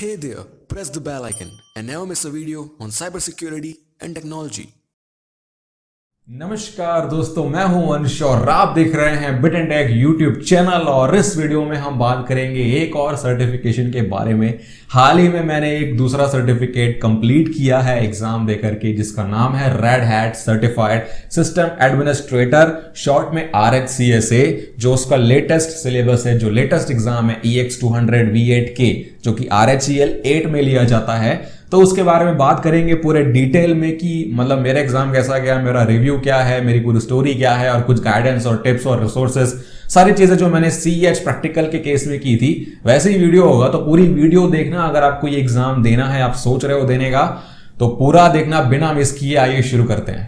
Hey there, press the bell icon and never miss a video on cybersecurity and technology. नमस्कार दोस्तों, मैं हूं अंश और आप देख रहे हैं bit and take YouTube channel. और इस वीडियो में हम बात करेंगे एक और सर्टिफिकेशन के बारे में। हाल ही में मैंने एक दूसरा सर्टिफिकेट कंप्लीट किया है एग्जाम देकर के, जिसका नाम है red hat certified system administrator, short में RHCSA, जो उसका लेटेस्ट सिलेबस है, जो लेटेस्ट एग्जाम है EX200 V8K, जो कि RHEL 8 में लिया जाता है। तो उसके बारे में बात करेंगे पूरे डिटेल में कि मतलब मेरा एग्जाम कैसा गया, मेरा रिव्यू क्या है, मेरी पूरी स्टोरी क्या है, और कुछ गाइडेंस और टिप्स और रिसोर्सेस, सारी चीजें जो मैंने CEH प्रैक्टिकल के केस में की थी वैसे ही वीडियो होगा। तो पूरी वीडियो देखना। अगर आपको ये एग्जाम देना है, आप सोच रहे हो देने का, तो पूरा देखना बिना मिस किए। आइए शुरू करते हैं।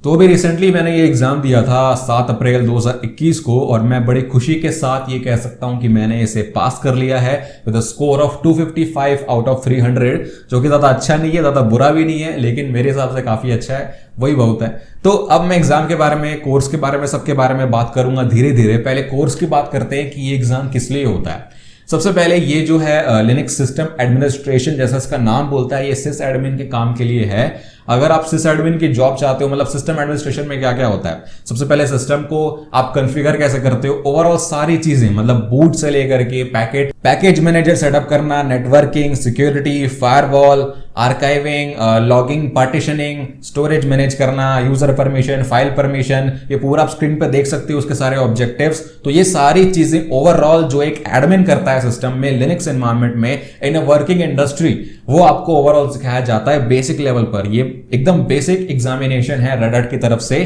तो अभी रिसेंटली मैंने ये एग्जाम दिया था 7 अप्रैल 2021 को, और मैं बड़ी खुशी के साथ ये कह सकता हूं कि मैंने इसे पास कर लिया है with a score of 255 out of 300, जो कि ज्यादा अच्छा नहीं है, ज्यादा बुरा भी नहीं है, लेकिन मेरे हिसाब से काफी अच्छा है, वही बहुत है। तो अब मैं एग्जाम के बारे में, कोर्स के बारे में, सबके बारे में बात करूंगा धीरे धीरे। पहले कोर्स की बात करते हैं कि ये एग्जाम किस लिए होता है। सबसे पहले ये जो है लिनक्स सिस्टम एडमिनिस्ट्रेशन, जैसा इसका नाम बोलता है, ये सिस एडमिन के काम के लिए है। अगर आप सिस एडमिन की जॉब चाहते हो, मतलब सिस्टम एडमिनिस्ट्रेशन में क्या क्या होता है, सबसे पहले सिस्टम को आप कॉन्फ़िगर कैसे करते हो, ओवरऑल सारी चीजें, मतलब बूट से लेकर के पैकेज मैनेजर सेटअप करना, networking, security, firewall, archiving, logging, partitioning, storage manage करना, यूजर परमिशन, फाइल परमिशन, ये पूरा आप स्क्रीन पे देख सकते हो उसके सारे ऑब्जेक्टिव्स। तो ये सारी चीजें ओवरऑल जो एक एडमिन करता है सिस्टम में, लिनक्स एनवायरनमेंट में, इन अ वर्किंग इंडस्ट्री, वो आपको ओवरऑल सिखाया जाता है बेसिक लेवल पर। ये एकदम बेसिक एग्जामिनेशन है, रेड हैट की तरफ से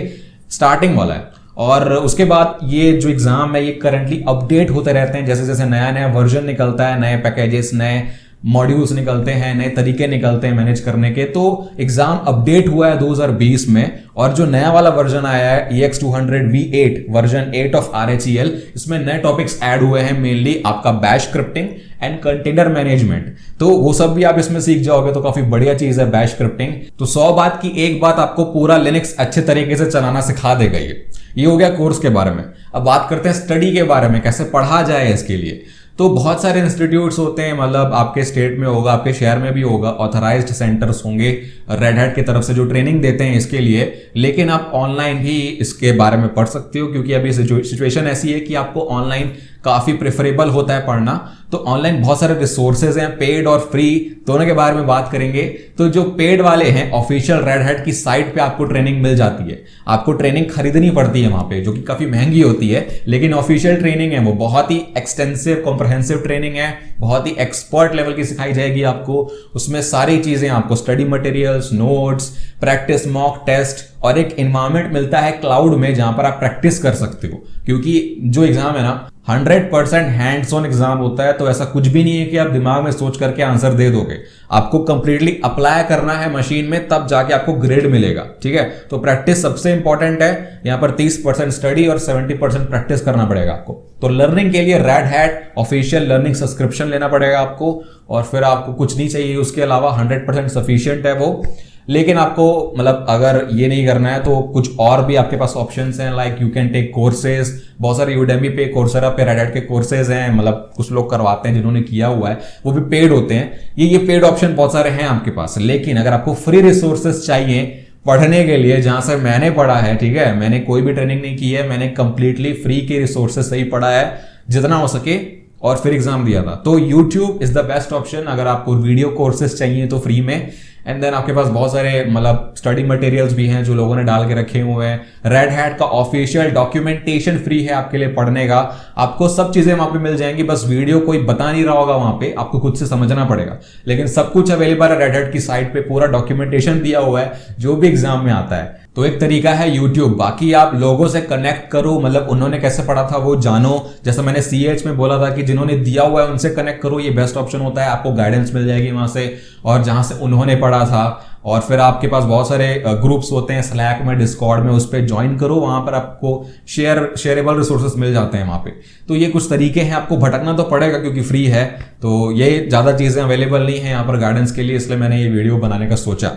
स्टार्टिंग वाला है। और उसके बाद ये जो एग्जाम है ये करंटली अपडेट होते रहते हैं, जैसे जैसे नया नया वर्जन निकलता है, नए पैकेजेस, नए मॉड्यूल्स निकलते हैं, नए तरीके निकलते हैं मैनेज करने के। तो एग्जाम अपडेट हुआ है 2020 में, और जो नया वाला वर्जन आया है EX200 V8 version 8 of RHEL, इसमें नए टॉपिक्स ऐड हुए हैं, मेनली आपका bash scripting and container management. तो वो सब भी आप इसमें सीख जाओगे, तो काफी बढ़िया चीज है बैश स्क्रिप्टिंग। तो 100 बात की एक बात, आपको पूरा लिनक्स अच्छे तरीके से चलाना सिखा देगा। ये हो गया कोर्स के बारे में। अब बात करते हैं स्टडी के बारे में, कैसे पढ़ा जाए इसके लिए। तो बहुत सारे इंस्टीट्यूट्स होते हैं, मतलब आपके स्टेट में होगा, आपके शहर में भी होगा, ऑथराइज्ड सेंटर्स होंगे रेड हैट की तरफ से जो ट्रेनिंग देते हैं इसके लिए। लेकिन आप ऑनलाइन भी इसके बारे में पढ़ सकते हो, क्योंकि अभी सिचुएशन ऐसी है कि आपको ऑनलाइन काफी प्रेफरेबल होता है पढ़ना। तो ऑनलाइन बहुत सारे रिसोर्सेज हैं, पेड और फ्री, दोनों के बारे में बात करेंगे। तो जो पेड वाले हैं, ऑफिशियल रेड हैट की साइट पे आपको ट्रेनिंग मिल जाती है, आपको ट्रेनिंग खरीदनी पड़ती है वहां पे, जो कि काफी महंगी होती है। लेकिन ऑफिशियल ट्रेनिंग है वो बहुत ही एक्सटेंसिव कॉम्प्रहेंसिव ट्रेनिंग है, बहुत ही एक्सपर्ट लेवल की सिखाई जाएगी आपको। उसमें सारी चीजें आपको, study materials, notes, practice mock test, और एक एनवायरनमेंट मिलता है क्लाउड में जहां पर आप प्रैक्टिस कर सकते हो। क्योंकि जो एग्जाम है ना 100% हैंड्स ऑन एग्जाम होता है, तो ऐसा कुछ भी नहीं है कि आप दिमाग में सोच करके आंसर दे दोगे। आपको कंप्लीटली अप्लाई करना है मशीन में, तब जाके आपको ग्रेड मिलेगा। ठीक है, तो प्रैक्टिस सबसे इंपॉर्टेंट है। यहां पर 30% स्टडी और 70% प्रैक्टिस करना पड़ेगा आपको। तो लर्निंग के लिए red hat official learning subscription लेना पड़ेगा आपको, और फिर आपको कुछ नहीं चाहिए उसके अलावा, 100% सफिशिएंट है वो। लेकिन आपको मतलब अगर ये नहीं करना है तो कुछ और भी आपके पास ऑप्शंस हैं, like you can take courses. बहुत सारे यूडेमी पे, कोर्सेरा पे रेड हैट के कोर्सेज हैं, मतलब कुछ लोग करवाते हैं जिन्होंने किया हुआ है, वो भी पेड होते हैं। ये पेड ऑप्शन बहुत सारे हैं आपके पास। लेकिन अगर आपको फ्री रिसोर्सेज चाहिए पढ़ने के लिए, जहां से मैंने पढ़ा है, ठीक है, मैंने कोई भी ट्रेनिंग नहीं की है, मैंने कंप्लीटली फ्री के रिसोर्सेज से ही पढ़ा है जितना हो सके, और फिर एग्जाम दिया था। तो YouTube is the best option अगर आपको वीडियो कोर्सेज चाहिए तो फ्री में। एंड देन आपके पास बहुत सारे मतलब स्टडी मटेरियल्स भी हैं जो लोगों ने डाल के रखे हुए हैं। रेड हैट का ऑफिशियल डॉक्यूमेंटेशन फ्री है आपके लिए पढ़ने का, आपको सब चीजें वहां पे मिल जाएंगी। बस वीडियो कोई बता नहीं रहा होगा वहां पे, आपको खुद से समझना पड़ेगा, लेकिन सब कुछ अवेलेबल है रेड हैट की साइट पे। पूरा डॉक्यूमेंटेशन दिया हुआ है जो भी एग्जाम में आता है। तो एक तरीका है YouTube, बाकी आप लोगों से कनेक्ट करो, मतलब उन्होंने कैसे पढ़ा था वो जानो। जैसा मैंने CH में बोला था कि जिन्होंने दिया हुआ है उनसे कनेक्ट करो, ये बेस्ट ऑप्शन होता है, आपको गाइडेंस मिल जाएगी वहां से और जहां से उन्होंने पढ़ा था। और फिर आपके पास बहुत सारे ग्रुप्स होते हैं स्लैक में, डिस्कॉर्ड में, उस पर ज्वाइन करो, वहां पर आपको शेयरेबल रिसोर्सेज मिल जाते हैं वहां पे। तो ये कुछ तरीके हैं, आपको भटकना तो पड़ेगा क्योंकि फ्री है, तो ये ज्यादा चीजें अवेलेबल नहीं है यहाँ पर गाइडेंस के लिए, इसलिए मैंने ये वीडियो बनाने का सोचा।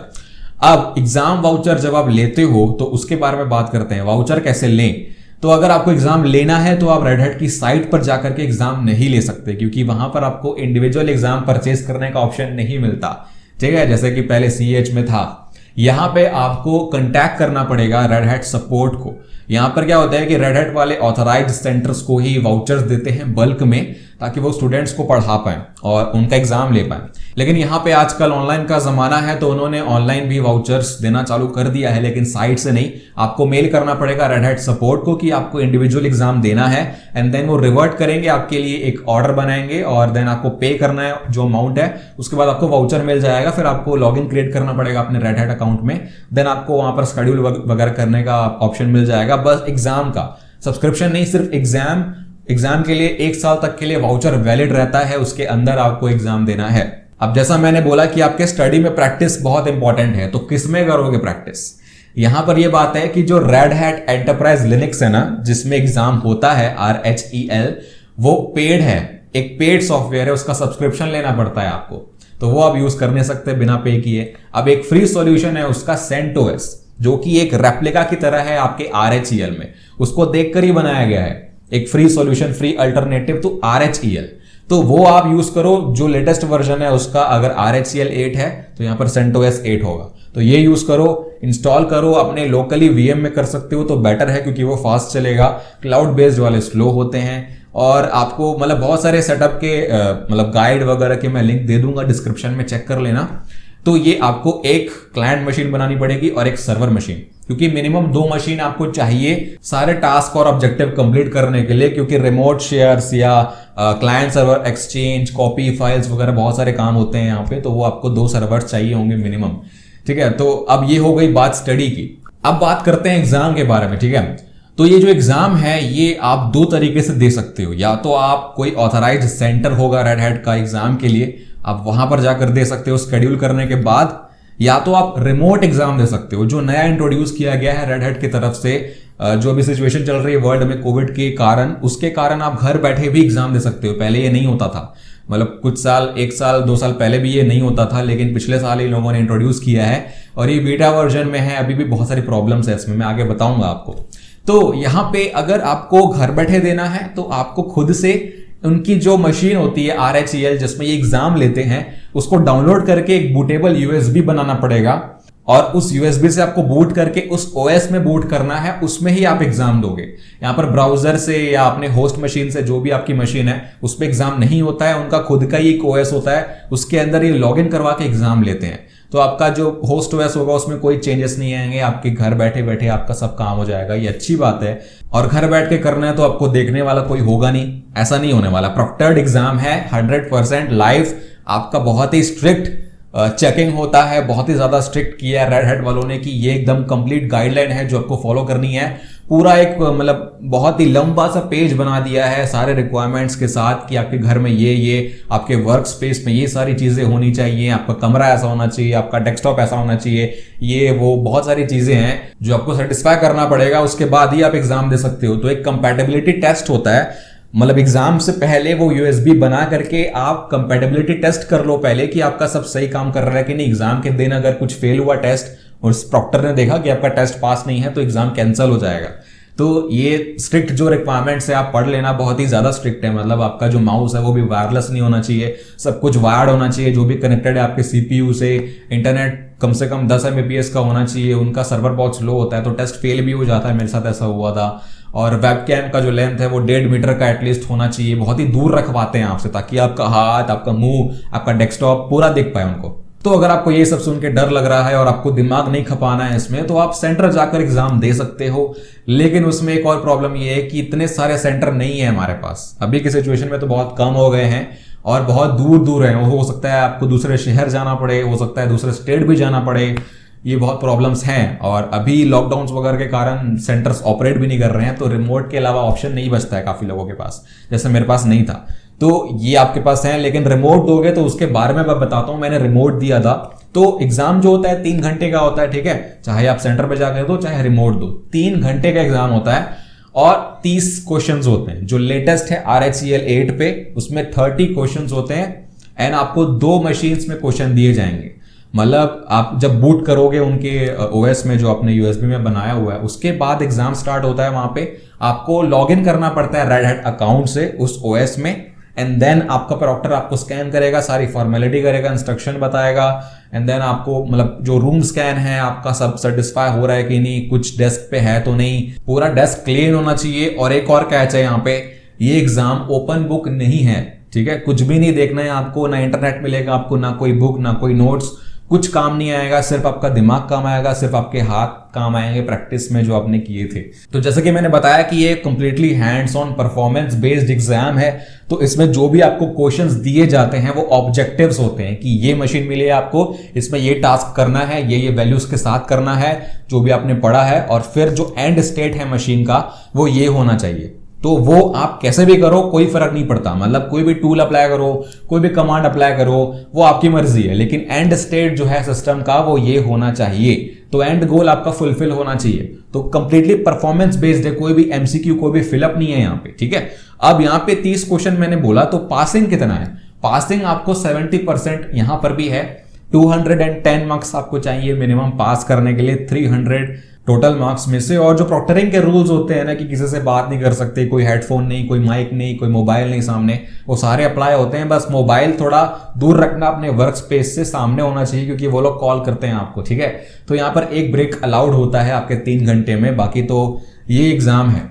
अब एग्जाम वाउचर जब आप लेते हो तो उसके बारे में बात करते हैं, वाउचर कैसे लें। तो अगर आपको एग्जाम लेना है तो आप रेड हैट की साइट पर जाकर के एग्जाम नहीं ले सकते, क्योंकि वहां पर आपको इंडिविजुअल एग्जाम परचेज करने का ऑप्शन नहीं मिलता, ठीक है, जैसे कि पहले CH में था। यहां पे आपको कांटेक्ट करना पड़ेगा रेड हैट सपोर्ट को। यहां पर क्या होता है कि रेड हैट वाले ऑथराइज्ड सेंटर्स को ही वाउचर्स देते हैं बल्क में, ताकि वो स्टूडेंट्स को पढ़ा पाएं और उनका एग्जाम ले पाएं। लेकिन यहाँ पे आजकल ऑनलाइन का जमाना है, तो उन्होंने ऑनलाइन भी वाउचर्स देना चालू कर दिया है, लेकिन साइट से नहीं। आपको मेल करना पड़ेगा रेड हैट सपोर्ट को कि आपको इंडिविजुअल एग्जाम देना है, एंड देन वो रिवर्ट करेंगे, आपके लिए एक ऑर्डर बनाएंगे और देन आपको पे करना है जो अमाउंट है, उसके बाद आपको वाउचर मिल जाएगा। फिर आपको लॉगिन क्रिएट करना पड़ेगा अपने रेड हैट अकाउंट में, देन आपको वहां पर शेड्यूल वगैरह करने का ऑप्शन मिल जाएगा। बस एग्जाम का सब्सक्रिप्शन नहीं, सिर्फ एग्जाम के लिए 1 साल तक के लिए वाउचर वैलिड रहता है, उसके अंदर आपको एग्जाम देना है। अब जैसा मैंने बोला कि आपके स्टडी में प्रैक्टिस बहुत इंपॉर्टेंट है, तो किस में करोगे प्रैक्टिस। यहां पर यह बात है कि जो रेड हैट एंटरप्राइज लिनक्स है ना, जिसमें एग्जाम होता है RHEL, वो पेड है, एक पेड सॉफ्टवेयर है, उसका सब्सक्रिप्शन लेना पड़ता है आपको, तो वो आप यूज कर नहीं सकते बिना पे किए। अब एक फ्री सॉल्यूशन है उसका CentOS, जो कि एक रेप्लिका की तरह है आपके RHEL में, उसको देखकर ही बनाया गया है, एक free solution, free alternative to RHEL। तो वो आप यूज करो, जो लेटेस्ट वर्जन है उसका। अगर RHEL 8 है तो यहां पर CentOS 8 होगा, तो ये यूज करो, इंस्टॉल करो, अपने लोकली VM में कर सकते हो तो बेटर है, क्योंकि वो फास्ट चलेगा। क्लाउड बेस्ड वाले स्लो होते हैं। और आपको मतलब बहुत सारे सेटअप के मतलब गाइड वगैरह के मैं लिंक दे दूंगा डिस्क्रिप्शन में, चेक कर लेना। तो ये आपको एक क्लाइंट मशीन बनानी पड़ेगी और एक सर्वर मशीन, क्योंकि मिनिमम 2 मशीन आपको चाहिए सारे टास्क और ऑब्जेक्टिव कंप्लीट करने के लिए, क्योंकि रिमोट शेयर्स या client server exchange, copy files वगैरह बहुत सारे काम होते हैं यहाँ पे, तो वो आपको 2 सर्वर्स चाहिए होंगे मिनिमम, ठीक है। तो अब ये हो गई बात स्टडी की। अब बात करते हैं एग्जाम के बारे में, ठीक है। तो ये जो एग्जाम है ये आप 2 तरीके से दे सकते हो, या तो आप कोई ऑथराइज्ड सेंटर होगा रेड हैट का एग्जाम के लिए, आप वहां पर जाकर दे सकते हो शेड्यूल करने के बाद, या तो आप रिमोट एग्जाम दे सकते हो, जो नया इंट्रोड्यूस किया गया है रेड हैट की तरफ से। जो अभी सिचुएशन चल रही है वर्ल्ड में कोविड के कारण, उसके कारण आप घर बैठे भी एग्जाम दे सकते हो। पहले ये नहीं होता था, मतलब कुछ साल, 1 साल 2 साल पहले भी ये नहीं होता था, लेकिन पिछले साल इन लोगों ने इंट्रोड्यूस किया है और ये बीटा वर्जन में है। अभी भी बहुत सारी प्रॉब्लम्स है इसमें, मैं आगे बताऊंगा आपको। तो यहां पे अगर आपको घर बैठे देना है तो आपको खुद से उनकी जो मशीन होती है RHEL जिसमें ये एग्जाम लेते हैं, उसको डाउनलोड करके एक बूटेबल USB बनाना पड़ेगा, और उस USB से आपको बूट करके उस OS में बूट करना है, उसमें ही आप एग्जाम दोगे। यहाँ पर ब्राउजर से या अपने होस्ट मशीन से, जो भी आपकी मशीन है उस पर एग्जाम नहीं होता है, उनका खुद का ही एक OS होता है, उसके अंदर ये लॉगिन करवा के एग्जाम लेते हैं। तो आपका जो होस्ट OS होगा उसमें कोई चेंजेस नहीं आएंगे, आपके घर बैठे बैठे आपका सब काम हो जाएगा, ये अच्छी बात है। और घर बैठ के करना है तो आपको देखने वाला कोई होगा नहीं, ऐसा नहीं होने वाला। प्रॉक्टर्ड एग्जाम है, 100% लाइव, आपका बहुत ही स्ट्रिक्ट चेकिंग होता है, बहुत ही ज्यादा स्ट्रिक्ट किया है रेड हैट वालों ने कि ये एकदम कंप्लीट गाइडलाइन है जो आपको फॉलो करनी है। पूरा एक मतलब बहुत ही लंबा सा पेज बना दिया है सारे रिक्वायरमेंट्स के साथ कि आपके घर में ये आपके वर्क स्पेस में ये सारी चीजें होनी चाहिए, आपका कमरा ऐसा होना चाहिए, आपका डेस्कटॉप ऐसा होना चाहिए, ये वो बहुत सारी चीजें हैं जो आपको सेटिस्फाई करना पड़ेगा, उसके बाद ही आप एग्जाम दे सकते हो। तो एक कंपैटिबिलिटी टेस्ट होता है, मतलब एग्जाम से पहले वो USB बना करके आप कंपैटिबिलिटी टेस्ट कर लो पहले कि आपका सब सही काम कर रहा है कि नहीं। एग्जाम के दिन अगर कुछ फेल हुआ टेस्ट और प्रॉक्टर ने देखा कि आपका टेस्ट पास नहीं है तो एग्जाम कैंसिल हो जाएगा। तो ये स्ट्रिक्ट जो रिक्वायरमेंट्स है आप पढ़ लेना, बहुत ही ज्यादा स्ट्रिक्ट है। मतलब आपका जो माउस है वो भी वायरलेस नहीं होना चाहिए, सब कुछ वायर्ड होना चाहिए, जो भी कनेक्टेड है आपके CPU से, इंटरनेट कम से कम 10 Mbps का होना चाहिए, उनका सर्वर बहुत स्लो होता है तो टेस्ट फेल भी हो जाता है, मेरे साथ ऐसा हुआ था। और वेबकैम का जो लेंथ है वो 1.5 मीटर का एटलीस्ट होना चाहिए, बहुत ही दूर रखवाते हैं आपसे ताकि आपका हाथ, आपका मुंह, आपका डेस्कटॉप पूरा दिख पाए उनको। तो अगर आपको ये सब सुन के डर लग रहा है और आपको दिमाग नहीं खपाना है इसमें, तो आप सेंटर जाकर एग्जाम दे सकते हो। लेकिन उसमें एक और प्रॉब्लम ये है कि इतने सारे सेंटर नहीं है हमारे पास, अभी की सिचुएशन में तो बहुत कम हो गए हैं और बहुत दूर दूर है। हो सकता है आपको दूसरे शहर जाना पड़े, हो सकता है दूसरे स्टेट भी जाना पड़े, ये बहुत प्रॉब्लम्स हैं, और अभी लॉकडाउन्स वगैरह के कारण सेंटर्स ऑपरेट भी नहीं कर रहे हैं, तो रिमोट के अलावा ऑप्शन नहीं बचता है काफ़ी लोगों के पास, जैसे मेरे पास नहीं था। तो ये आपके पास है, लेकिन रिमोट दोगे तो उसके बारे में मैं बताता हूँ। मैंने रिमोट दिया था, तो एग्जाम जो होता है 3 घंटे का होता है, ठीक है, चाहे आप सेंटर पे जाकर दो चाहे रिमोट दो, 3 घंटे का एग्जाम होता है और 30 क्वेश्चंस होते हैं। जो लेटेस्ट है RHEL 8 पे, उसमें 30 क्वेश्चंस होते हैं एंड आपको 2 मशीन्स में क्वेश्चन दिए जाएंगे। मतलब आप जब बूट करोगे उनके OS में जो आपने USB में बनाया हुआ है, उसके बाद एग्जाम स्टार्ट होता है। वहां पे आपको लॉग इन करना पड़ता है रेड हैट अकाउंट से उस OS में, एंड देन आपका प्रॉक्टर आपको स्कैन करेगा, सारी फॉर्मेलिटी करेगा, इंस्ट्रक्शन बताएगा, एंड देन आपको मतलब जो रूम स्कैन है आपका सब सेटिस्फाई हो रहा है कि नहीं, कुछ डेस्क पे है तो नहीं, पूरा डेस्क क्लीन होना चाहिए। और एक और कैच है यहाँ पे, ये एग्जाम ओपन बुक नहीं है, ठीक है, कुछ भी नहीं देखना है आपको, ना इंटरनेट मिलेगा आपको, ना कोई बुक, ना कोई नोट्स, कुछ काम नहीं आएगा, सिर्फ आपका दिमाग काम आएगा, सिर्फ आपके हाथ काम आएंगे प्रैक्टिस में जो आपने किए थे। तो जैसे कि मैंने बताया कि ये completely hands on performance based exam है, तो इसमें जो भी आपको क्वेश्चंस दिए जाते हैं वो ऑब्जेक्टिव्स होते हैं कि ये मशीन मिली है आपको, इसमें ये टास्क करना है, ये वैल्यूज के साथ करना है जो भी आपने पढ़ा है, और फिर जो एंड स्टेट है मशीन का वो ये होना चाहिए। तो वो आप कैसे भी करो कोई फर्क नहीं पड़ता, मतलब कोई भी टूल अप्लाई करो, कोई भी कमांड अप्लाई करो, वो आपकी मर्जी है, लेकिन एंड स्टेट जो है सिस्टम का वो ये होना चाहिए। तो एंड गोल आपका फुलफिल होना चाहिए। तो कंप्लीटली परफॉर्मेंस बेस्ड है, कोई भी MCQ कोई भी फिलअप नहीं है यहाँ पे, ठीक है। अब यहाँ पे 30 क्वेश्चन मैंने बोला, तो पासिंग कितना है? पासिंग आपको 70% यहां पर भी है, 210 मार्क्स आपको चाहिए मिनिमम पास करने के लिए, 300 टोटल मार्क्स में से। और जो प्रॉक्टरिंग के रूल्स होते हैं ना कि किसी से बात नहीं कर सकते, कोई हेडफोन नहीं, कोई माइक नहीं, कोई मोबाइल नहीं सामने, वो सारे अप्लाई होते हैं। बस मोबाइल थोड़ा दूर रखना अपने वर्क स्पेस से, सामने होना चाहिए क्योंकि वो लोग कॉल करते हैं आपको, ठीक है। तो यहाँ पर एक ब्रेक अलाउड होता है आपके 3 घंटे में, बाकी तो ये एग्जाम है।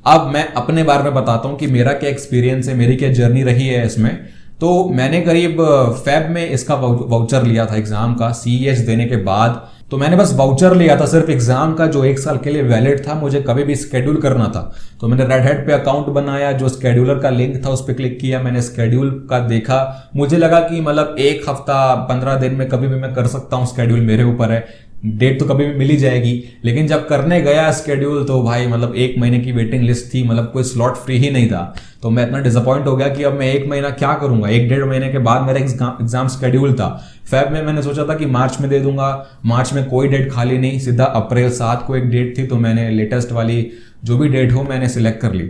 अब मैं अपने बारे में बताता हूं कि मेरा क्या एक्सपीरियंस है, मेरी क्या जर्नी रही है इसमें। तो मैंने करीब फेब में इसका वाउचर लिया था एग्जाम का, CEH देने के बाद। तो मैंने बस वाउचर लिया था सिर्फ एग्जाम का, जो 1 साल के लिए वैलिड था, मुझे कभी भी स्केड्यूल करना था। तो मैंने रेड हैट पे अकाउंट बनाया, जो स्केड्यूलर का लिंक था उस पर क्लिक किया, मैंने स्केड्यूल का देखा, मुझे लगा कि मतलब 1 हफ्ता 15 दिन में कभी भी मैं कर सकता हूँ, स्केड्यूल मेरे ऊपर है, डेट तो कभी भी मिल ही जाएगी। लेकिन जब करने गया स्केड्यूल तो भाई मतलब 1 महीने की वेटिंग लिस्ट थी, मतलब कोई स्लॉट फ्री ही नहीं था। तो मैं इतना डिसअपॉइंट हो गया कि अब मैं 1 महीना क्या करूंगा, 1-1.5 महीने के बाद मेरा एग्जाम स्केड्यूल था। फेब में मैंने सोचा था कि मार्च में दे दूंगा, मार्च में कोई डेट खाली नहीं, सीधा अप्रैल 7 को एक डेट थी, तो मैंने लेटेस्ट वाली जो भी डेट हो मैंने सिलेक्ट कर ली।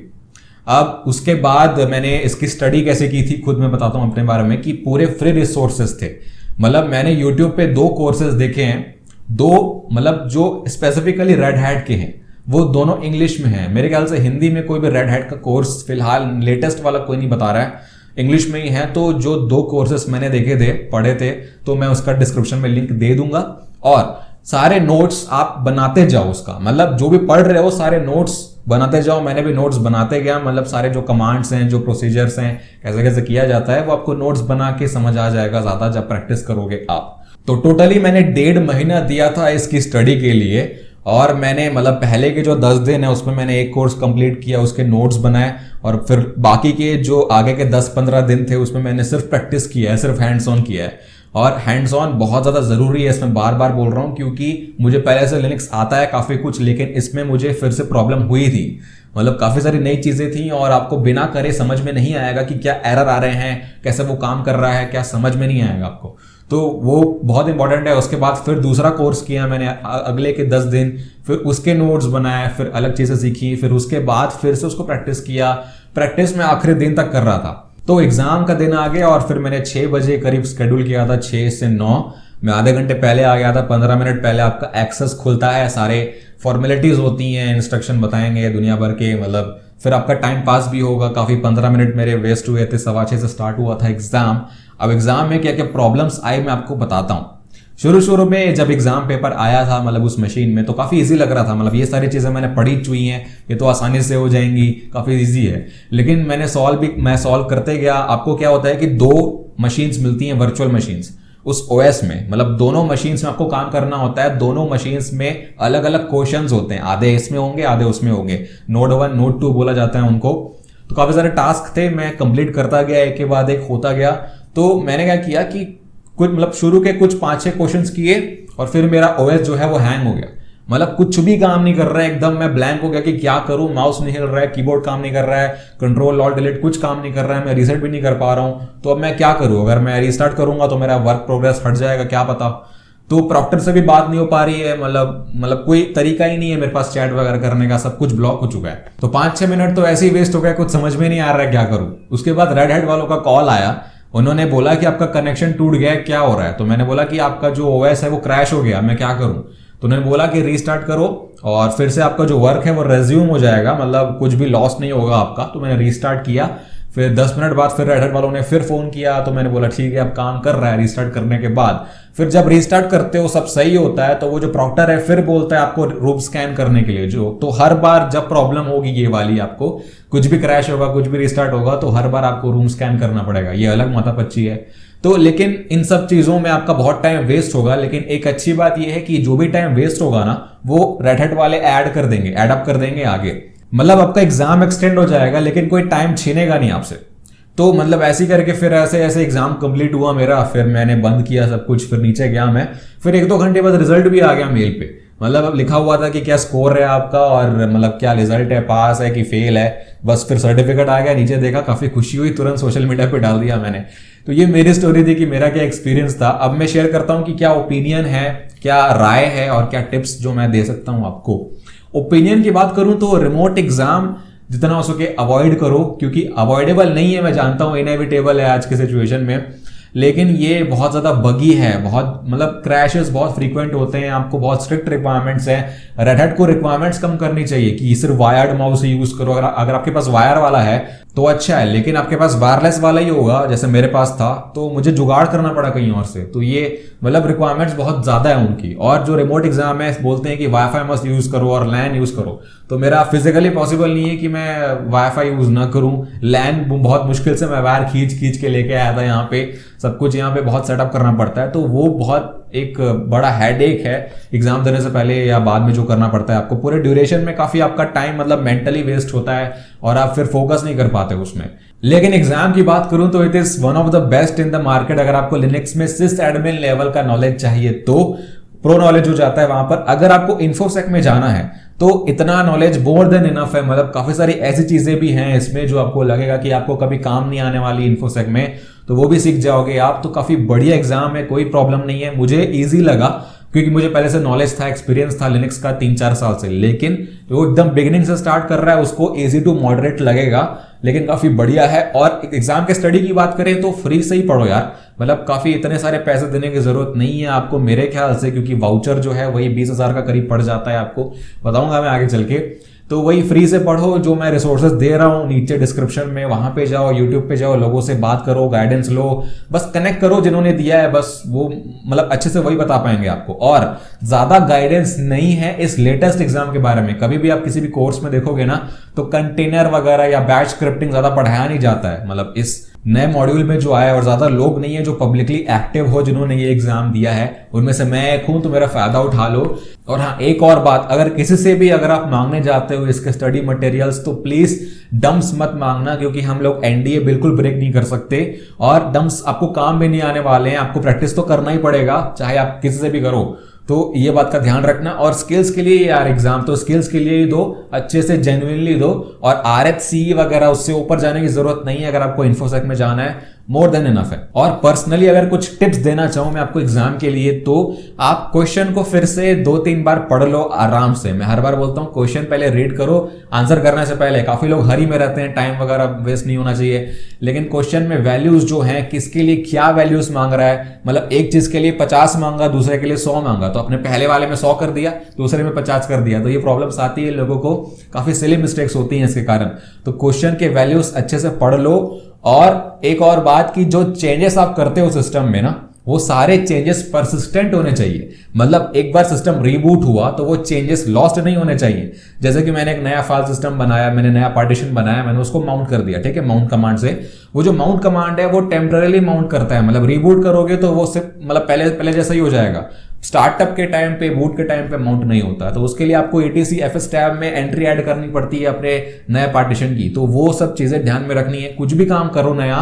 अब उसके बाद मैंने इसकी स्टडी कैसे की थी खुद मैं बताता हूं अपने बारे में, कि पूरे फ्री रिसोर्सेज थे। मतलब मैंने यूट्यूब पे 2 कोर्सेज देखे हैं, 2 मतलब जो स्पेसिफिकली रेड हैट के हैं, वो दोनों इंग्लिश में हैं। मेरे ख्याल से हिंदी में कोई भी रेड हैट का कोर्स फिलहाल लेटेस्ट वाला कोई नहीं बता रहा है, इंग्लिश में ही है। तो जो 2 कोर्सेस मैंने देखे थे, पढ़े थे, तो मैं उसका डिस्क्रिप्शन में लिंक दे दूंगा। और सारे नोट्स आप बनाते जाओ उसका, मतलब जो भी पढ़ रहे हो सारे नोट्स बनाते जाओ। मैंने भी नोट्स बनाते गया, मतलब सारे जो कमांड्स हैं, जो प्रोसीजर्स हैं, कैसे कैसे किया जाता है, वो आपको नोट्स बना के समझ आ जाएगा ज्यादा जब प्रैक्टिस करोगे आप। तो टोटली मैंने 1.5 महीना दिया था इसकी स्टडी के लिए, और मैंने मतलब पहले के जो 10 दिन है उसमें मैंने एक कोर्स कंप्लीट किया, उसके नोट्स बनाए, और फिर बाकी के जो आगे के 10-15 दिन थे उसमें मैंने सिर्फ प्रैक्टिस किया है, सिर्फ हैंड्स ऑन किया है। और हैंड्स ऑन बहुत ज़्यादा ज़रूरी है, इसमें बार बार बोल रहा हूँ, क्योंकि मुझे पहले से लिनक्स आता है काफ़ी कुछ, लेकिन इसमें मुझे फिर से प्रॉब्लम हुई थी। मतलब काफ़ी सारी नई चीज़ें थी और आपको बिना करे समझ में नहीं आएगा कि क्या एरर आ रहे हैं, कैसे वो काम कर रहा है, क्या समझ में नहीं आएगा आपको। तो वो बहुत इंपॉर्टेंट है। उसके बाद फिर दूसरा कोर्स किया मैंने अगले के 10 दिन, फिर उसके नोट्स बनाए, फिर अलग चीज़ें सीखी, फिर उसके बाद फिर से उसको प्रैक्टिस किया। प्रैक्टिस में आखिरी दिन तक कर रहा था। तो एग्जाम का दिन आ गया और फिर मैंने 6 बजे करीब शेड्यूल किया था, 6 से 9। मैं आधे घंटे पहले आ गया था, 15 मिनट पहले आपका एक्सेस खुलता है, सारे फॉर्मेलिटीज होती हैं, इंस्ट्रक्शन बताएंगे दुनिया भर के, मतलब फिर आपका टाइम पास भी होगा। काफ़ी 15 मिनट मेरे वेस्ट हुए थे, 6:15 से स्टार्ट हुआ था एग्जाम। अब एग्जाम में क्या क्या प्रॉब्लम्स आई मैं आपको बताता हूँ। शुरू में जब एग्जाम पेपर आया था, मतलब उस मशीन में, तो काफ़ी इजी लग रहा था, मतलब ये सारी चीज़ें मैंने पढ़ी हुई हैं, ये तो आसानी से हो जाएंगी, काफ़ी इजी है। लेकिन मैं सॉल्व करते गया। आपको क्या होता है कि 2 मशीन्स मिलती हैं, वर्चुअल मशीन्स उस OS में, मतलब दोनों मशीन्स में आपको काम करना होता है। दोनों मशीन्स में अलग अलग क्वेश्चंस होते हैं, आधे इसमें होंगे आधे उसमें होंगे, नोड 1 नोड 2 बोला जाता है उनको। तो काफ़ी सारे टास्क थे, मैं कंप्लीट करता गया, एक के बाद एक होता गया। तो मैंने क्या किया कि कुछ मतलब शुरू के कुछ 5-6 क्वेश्चंस किए और फिर मेरा ओएस जो है वो हैंग हो गया। मतलब कुछ भी काम नहीं कर रहा है, एकदम मैं ब्लैंक हो गया कि क्या करूं, माउस नहीं हिल रहा है, कीबोर्ड काम नहीं कर रहा है, कंट्रोल ऑल्ट डिलीट कुछ काम नहीं कर रहा है, मैं रीसेट भी नहीं कर पा रहा हूं। तो अब मैं क्या करूं? अगर मैं रीस्टार्ट करूंगा तो मेरा वर्क प्रोग्रेस हट जाएगा, क्या पता। तो प्रॉक्टर से भी बात नहीं हो पा रही है, मतलब कोई तरीका ही नहीं है मेरे पास चैट वगैरह करने का, सब कुछ ब्लॉक हो चुका है। तो 5-6 मिनट तो ऐसे ही वेस्ट हो गया, कुछ समझ में नहीं आ रहा है क्या करूं। उसके बाद रेड हैट वालों का कॉल आया, उन्होंने बोला कि आपका कनेक्शन टूट गया है, क्या हो रहा है? तो मैंने बोला कि आपका जो ओएस है वो क्रैश हो गया, मैं क्या करूं? तो उन्होंने बोला कि रीस्टार्ट करो और फिर से आपका जो वर्क है वो रेज्यूम हो जाएगा, मतलब कुछ भी लॉस नहीं होगा आपका। तो मैंने रीस्टार्ट किया, फिर 10 मिनट बाद फिर रेड हैट वालों ने फिर फोन किया, तो मैंने बोला ठीक है अब काम कर रहा है। रीस्टार्ट करने के बाद फिर जब रीस्टार्ट करते हो सब सही होता है, तो वो जो प्रॉक्टर है फिर बोलता है आपको रूम स्कैन करने के लिए। जो तो हर बार जब प्रॉब्लम होगी ये वाली, आपको कुछ भी क्रैश होगा, कुछ भी रिस्टार्ट होगा, तो हर बार आपको रूम स्कैन करना पड़ेगा। ये अलग माथापच्ची है। तो लेकिन इन सब चीजों में आपका बहुत टाइम वेस्ट होगा, लेकिन एक अच्छी बात यह है कि जो भी टाइम वेस्ट होगा ना वो रेड हैट वाले ऐड कर देंगे, ऐड अप कर देंगे आगे। मतलब आपका एग्जाम एक्सटेंड हो जाएगा लेकिन कोई टाइम छीनेगा नहीं आपसे। तो मतलब ऐसे ही करके फिर ऐसे ऐसे एग्जाम कंप्लीट हुआ मेरा, फिर मैंने बंद किया सब कुछ, फिर नीचे गया मैं, फिर 1-2 घंटे बाद रिजल्ट भी आ गया मेल पे। मतलब अब लिखा हुआ था कि क्या स्कोर है आपका और मतलब क्या रिजल्ट है, पास है कि फेल है। बस फिर सर्टिफिकेट आ गया, नीचे देखा, काफी खुशी हुई, तुरंत सोशल मीडिया पे डाल दिया मैंने। तो ये मेरी स्टोरी थी कि मेरा क्या एक्सपीरियंस था। अब मैं शेयर करता हूं कि क्या ओपिनियन है, क्या राय है और क्या टिप्स जो मैं दे सकता हूं आपको। ओपिनियन की बात करूं तो रिमोट एग्जाम जितना हो सके अवॉइड करो, क्योंकि अवॉइडेबल नहीं है, मैं जानता हूं इनएविटेबल है आज के सिचुएशन में, लेकिन ये बहुत ज्यादा बगी है, बहुत मतलब क्रैशेस बहुत फ्रीक्वेंट होते हैं, आपको बहुत स्ट्रिक्ट रिक्वायरमेंट्स हैं। रेड हैट को रिक्वायरमेंट्स कम करनी चाहिए कि सिर्फ वायर्ड माउस ही यूज करो। अगर आपके पास वायर वाला है तो अच्छा है, लेकिन आपके पास वायरलेस वाला ही होगा जैसे मेरे पास था, तो मुझे जुगाड़ करना पड़ा कहीं और से। तो ये मतलब रिक्वायरमेंट्स बहुत ज्यादा है उनकी। और जो रिमोट एग्जाम है बोलते हैं कि वाईफाई मस्ट यूज करो और लैन यूज करो, तो मेरा फिजिकली पॉसिबल नहीं है कि मैं वाईफाई यूज ना करूं। लैन बहुत मुश्किल से मैं वायर खींच के लेके आया था यहाँ पे, सब कुछ यहाँ पे बहुत सेटअप करना पड़ता है, तो वो बहुत एक बड़ा हेडेक है एग्जाम देने से पहले या बाद में जो करना पड़ता है आपको। पूरे ड्यूरेशन में काफी आपका टाइम मतलब मेंटली वेस्ट होता है और आप फिर फोकस नहीं कर पाते उसमें। लेकिन एग्जाम की बात करूं तो it is one of the best in the market. अगर आपको लिनक्स में सिस एडमिन लेवल का नॉलेज चाहिए तो प्रो नॉलेज हो जाता है वहां पर। अगर आपको इन्फोसेक में जाना है तो इतना नॉलेज मोर देन इनफ है। मतलब काफी सारी ऐसी चीजें भी हैं इसमें जो आपको लगेगा कि आपको कभी काम नहीं आने वाली इन्फोसेक में, तो वो भी सीख जाओगे आप। तो काफी बढ़िया एग्जाम है, कोई प्रॉब्लम नहीं है। मुझे इजी लगा क्योंकि मुझे पहले से नॉलेज था, एक्सपीरियंस था लिनक्स का 3-4 साल से। लेकिन जो एकदम बिगिनिंग से स्टार्ट कर रहा है उसको इजी टू मॉडरेट लगेगा, लेकिन काफी बढ़िया है। और एग्जाम के स्टडी की बात करें तो फ्री से ही पढ़ो यार, मतलब काफी इतने सारे पैसे देने की जरूरत नहीं है आपको मेरे ख्याल से, क्योंकि वाउचर जो है वही 20,000 का करीब पड़ जाता है, आपको बताऊंगा मैं आगे चल के। तो वही फ्री से पढ़ो, जो मैं रिसोर्सेज दे रहा हूं नीचे डिस्क्रिप्शन में, वहां पे जाओ, यूट्यूब पे जाओ, लोगों से बात करो, गाइडेंस लो, बस कनेक्ट करो जिन्होंने दिया है, बस वो मतलब अच्छे से वही बता पाएंगे आपको। और ज्यादा गाइडेंस नहीं है इस लेटेस्ट एग्जाम के बारे में। कभी भी आप किसी भी कोर्स में देखोगे ना तो कंटेनर वगैरह या बैच स्क्रिप्टिंग ज्यादा पढ़ाया नहीं जाता है, मतलब इस नए मॉड्यूल में जो आया। और ज्यादा लोग नहीं है जो पब्लिकली एक्टिव हो जिन्होंने ये एग्जाम दिया है, उनमें से मैं एक हूं, तो मेरा फायदा उठा लो। और हाँ, एक और बात, अगर किसी से भी अगर आप मांगने जाते हो इसके स्टडी मटेरियल्स तो प्लीज डम्प्स मत मांगना, क्योंकि हम लोग एनडीए बिल्कुल ब्रेक नहीं कर सकते और डम्प्स आपको काम भी नहीं आने वाले हैं। आपको प्रैक्टिस तो करना ही पड़ेगा चाहे आप किसी से भी करो, तो ये बात का ध्यान रखना। और स्किल्स के लिए यार एग्जाम तो स्किल्स के लिए ही दो, अच्छे से जेन्युइनली दो। और आरएचसी वगैरह उससे ऊपर जाने की जरूरत नहीं है। अगर आपको इन्फोसेक में जाना है मोर देन इनफ है। और पर्सनली अगर कुछ टिप्स देना चाहूं मैं आपको एग्जाम के लिए, तो आप क्वेश्चन को फिर से 2-3 बार पढ़ लो आराम से। मैं हर बार बोलता हूं क्वेश्चन पहले रीड करो आंसर करने से पहले। काफी लोग हरी में रहते हैं, टाइम वगैरह वेस्ट नहीं होना चाहिए, लेकिन क्वेश्चन में वैल्यूज जो हैं, किसके लिए क्या वैल्यूज मांग रहा है, मतलब एक चीज के लिए 50 मांगा, दूसरे के लिए 100 मांगा, तो अपने पहले वाले में 100 कर दिया, दूसरे में 50 कर दिया, तो ये प्रॉब्लम्स आती है लोगों को, काफी सिली मिस्टेक्स होती हैं इसके कारण। तो क्वेश्चन के वैल्यूज अच्छे से पढ़ लो। और एक और बात की जो चेंजेस आप करते हो सिस्टम में ना, वो सारे चेंजेस परसिस्टेंट होने चाहिए। मतलब एक बार सिस्टम रीबूट हुआ तो वो चेंजेस लॉस्ट नहीं होने चाहिए। जैसे कि मैंने एक नया फाइल सिस्टम बनाया, मैंने नया पार्टीशन बनाया, मैंने उसको माउंट कर दिया, ठीक है, माउंट कमांड से। वो जो माउंट कमांड है वो टेम्पररी माउंट करता है, मतलब रीबूट करोगे तो वो सिर्फ मतलब पहले जैसा ही हो जाएगा। स्टार्टअप के टाइम पे, बूट के टाइम पे माउंट नहीं होता, तो उसके लिए आपको etc fs टैब में एंट्री ऐड करनी पड़ती है अपने नए पार्टीशन की। तो वो सब चीजें ध्यान में रखनी है। कुछ भी काम करो नया,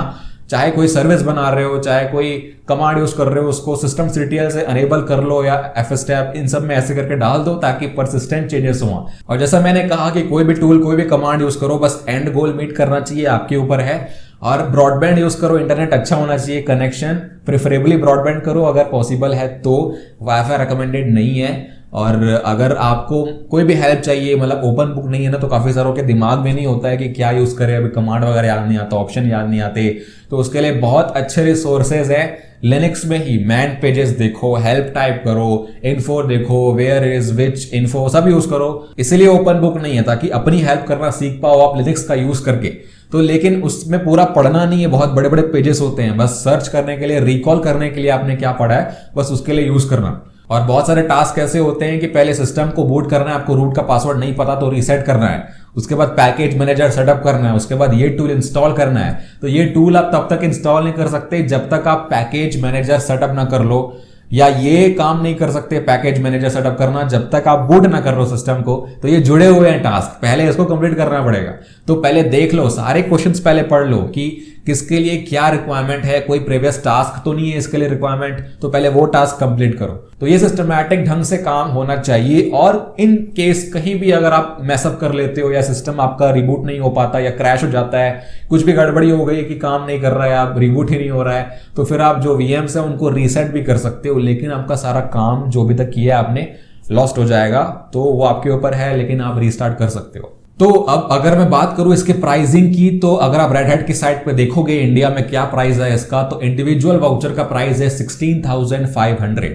चाहे कोई सर्विस बना रहे हो, चाहे कोई कमांड यूज कर रहे हो, उसको सिस्टम CTL से अनेबल कर लो या fstab, इन सब में ऐसे करके डाल दो ताकि परसिस्टेंट चेंजेस हो। और जैसा मैंने कहा कि कोई भी टूल, कोई भी कमांड यूज करो, बस एंड गोल मीट करना चाहिए, आपके ऊपर है। और ब्रॉडबैंड यूज करो, इंटरनेट अच्छा होना चाहिए, कनेक्शन प्रेफरेबली ब्रॉडबैंड करो, अगर पॉसिबल है तो। वाईफाई रिकमेंडेड नहीं है। और अगर आपको कोई भी हेल्प चाहिए, मतलब ओपन बुक नहीं है ना, तो काफी सारों के दिमाग में नहीं होता है कि क्या यूज करें, अभी कमांड वगैरह याद नहीं आता, ऑप्शन याद नहीं आते, तो उसके लिए बहुत अच्छे रिसोर्सेज है लिनक्स में ही। मैन पेजेस देखो, हेल्प टाइप करो, इन्फो देखो, वेयर इज विच इन्फो, सब यूज करो। इसीलिए ओपन बुक नहीं है, ताकि अपनी हेल्प करना सीख पाओ आप लिनक्स का यूज करके। तो लेकिन उसमें पूरा पढ़ना नहीं है, बहुत बड़े बड़े पेजेस होते हैं, बस सर्च करने के लिए, रिकॉल करने के लिए आपने क्या पढ़ा है, बस उसके लिए यूज करना। और बहुत सारे टास्क ऐसे होते हैं कि पहले सिस्टम को बूट करना है, आपको रूट का पासवर्ड नहीं पता तो रीसेट करना है, उसके बाद पैकेज मैनेजर सेटअप करना है, उसके बाद ये टूल इंस्टॉल करना है। तो ये टूल आप तब तक इंस्टॉल नहीं कर सकते जब तक आप पैकेज मैनेजर सेटअप ना कर लो, या ये काम नहीं कर सकते पैकेज मैनेजर सेटअप करना जब तक आप बूट ना कर लो सिस्टम को। तो ये जुड़े हुए हैं टास्क, पहले इसको कंप्लीट करना पड़ेगा। तो पहले देख लो, सारे क्वेश्चंस पहले पढ़ लो कि किसके लिए क्या रिक्वायरमेंट है, कोई प्रीवियस टास्क तो नहीं है इसके लिए रिक्वायरमेंट, तो पहले वो टास्क कंप्लीट करो। तो ये सिस्टमैटिक ढंग से काम होना चाहिए। और इन केस कहीं भी अगर आप मैसअप कर लेते हो, या सिस्टम आपका रिबूट नहीं हो पाता, या क्रैश हो जाता है, कुछ भी गड़बड़ी हो गई कि काम नहीं कर रहा है, आप रिबूट ही नहीं हो रहा है, तो फिर आप जो VMs है उनको रीसेट भी कर सकते हो, लेकिन आपका सारा काम जो भी तक किया आपने लॉस्ट हो जाएगा। तो वो आपके ऊपर है, लेकिन आप रीस्टार्ट कर सकते हो। तो अब अगर मैं बात करूं इसके प्राइसिंग की, तो अगर आप रेड हैट की साइट पे देखोगे इंडिया में क्या प्राइस है इसका, तो इंडिविजुअल वाउचर का प्राइस है 16,500।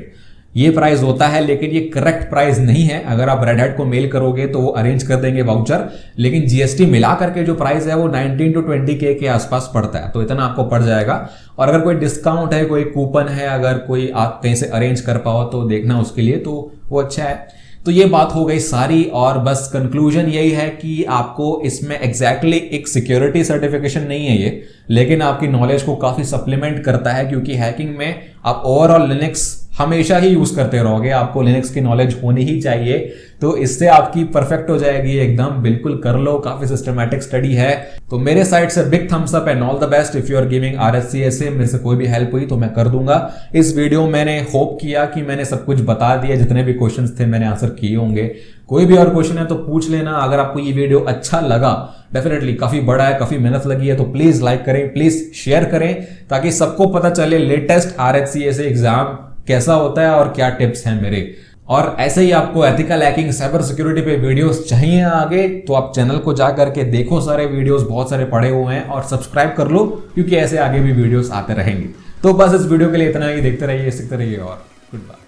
ये प्राइस होता है, लेकिन ये करेक्ट प्राइस नहीं है। अगर आप रेड हैट को मेल करोगे तो वो अरेंज कर देंगे वाउचर, लेकिन GST मिला करके जो प्राइस है वो 19 to 20K के आसपास पड़ता है, तो इतना आपको पड़ जाएगा। और अगर कोई डिस्काउंट है, कोई कूपन है, अगर कोई आप कहीं से अरेंज कर पाओ तो देखना उसके लिए, तो वो अच्छा है। तो ये बात हो गई सारी, और बस कंक्लूजन यही है कि आपको इसमें एग्जैक्टली एक सिक्योरिटी सर्टिफिकेशन नहीं है ये, लेकिन आपकी नॉलेज को काफी सप्लीमेंट करता है, क्योंकि हैकिंग में आप ओवरऑल लिनक्स हमेशा ही यूज करते रहोगे, आपको लिनक्स की नॉलेज होनी ही चाहिए। तो इससे आपकी परफेक्ट हो जाएगी एकदम, बिल्कुल कर लो, काफी सिस्टमैटिक स्टडी है। तो मेरे साइड से big thumbs up and all the best. If you are giving RSCSA, मेरे से कोई भी हेल्प हुई तो मैं कर दूंगा। इस वीडियो मैंने होप किया कि मैंने सब कुछ बता दिया, जितने भी क्वेश्चंस थे मैंने आंसर किए होंगे। कोई भी और क्वेश्चन है तो पूछ लेना। अगर आपको ये वीडियो अच्छा लगा, डेफिनेटली काफी बड़ा है, काफी मेहनत लगी है, तो प्लीज लाइक करें, प्लीज शेयर करें, ताकि सबको पता चले लेटेस्ट RSCSA एग्जाम कैसा होता है और क्या टिप्स हैं मेरे। और ऐसे ही आपको एथिकल हैकिंग, साइबर सिक्योरिटी पे वीडियोस चाहिए आगे, तो आप चैनल को जा करके देखो, सारे वीडियोस बहुत सारे पड़े हुए हैं, और सब्सक्राइब कर लो, क्योंकि ऐसे आगे भी वीडियोस आते रहेंगे। तो बस इस वीडियो के लिए इतना ही। देखते रहिए, सीखते रहिए, और गुड बाय।